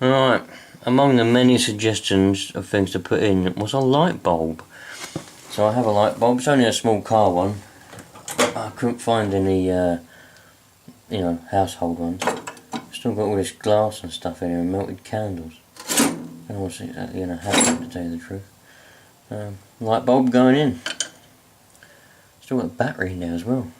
Alright, among the many suggestions of things to put in was a light bulb. So I have a light bulb, it's only a small car one. I couldn't find any, household ones. Still got all this glass and stuff in here and melted candles. I don't know what's exactly going to happen, to tell you the truth. Light bulb going in. Still got a battery in there as well.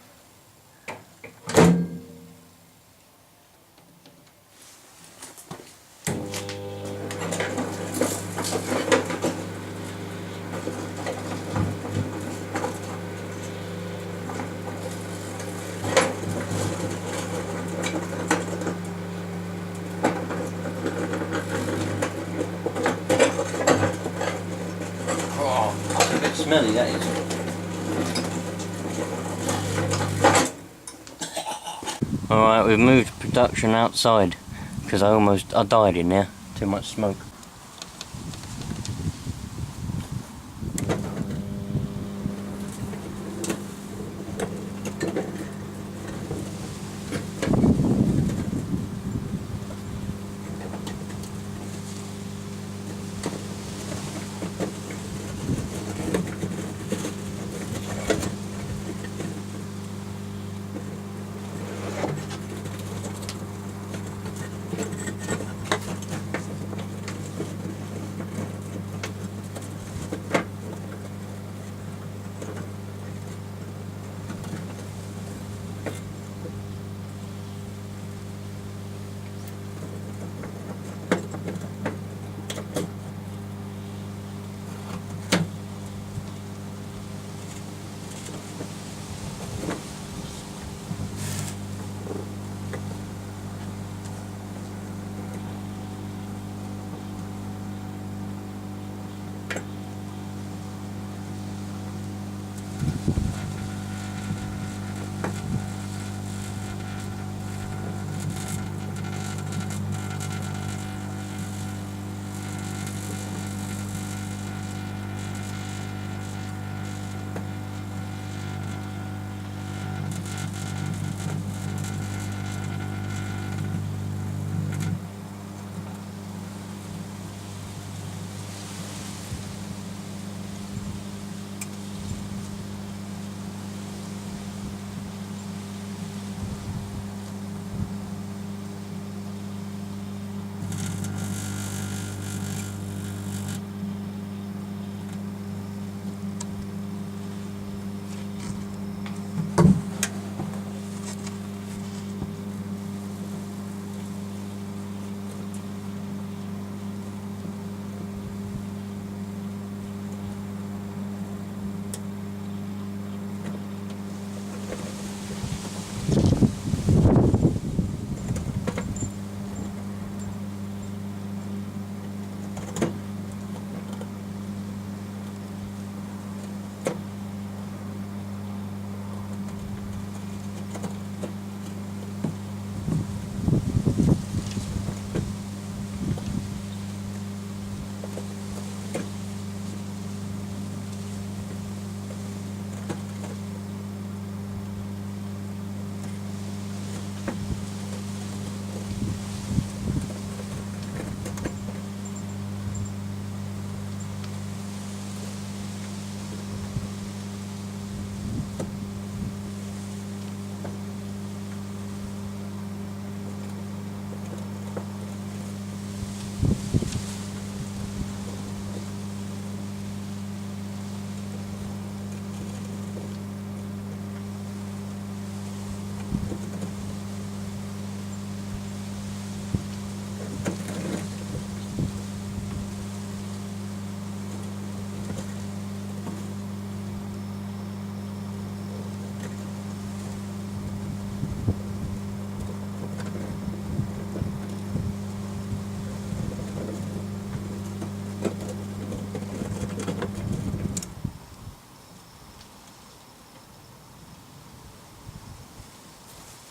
It's a bit smelly, that is. Alright, we've moved production outside because I died in there. Too much smoke.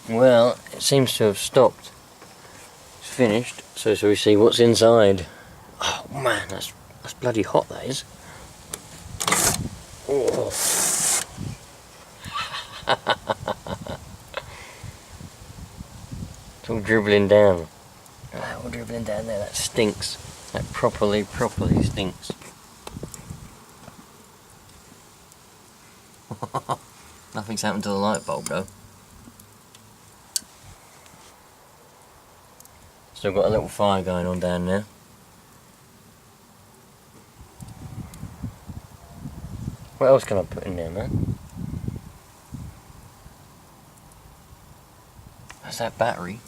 Well, it seems to have stopped. It's finished, so shall we see what's inside? Oh man, that's bloody hot, that is. Oh. It's all dribbling down. Oh, water dribbling down there. That stinks. That properly stinks. Nothing's happened to the light bulb though. Still got a little fire going on down there. What else can I put in there, man? That's that battery.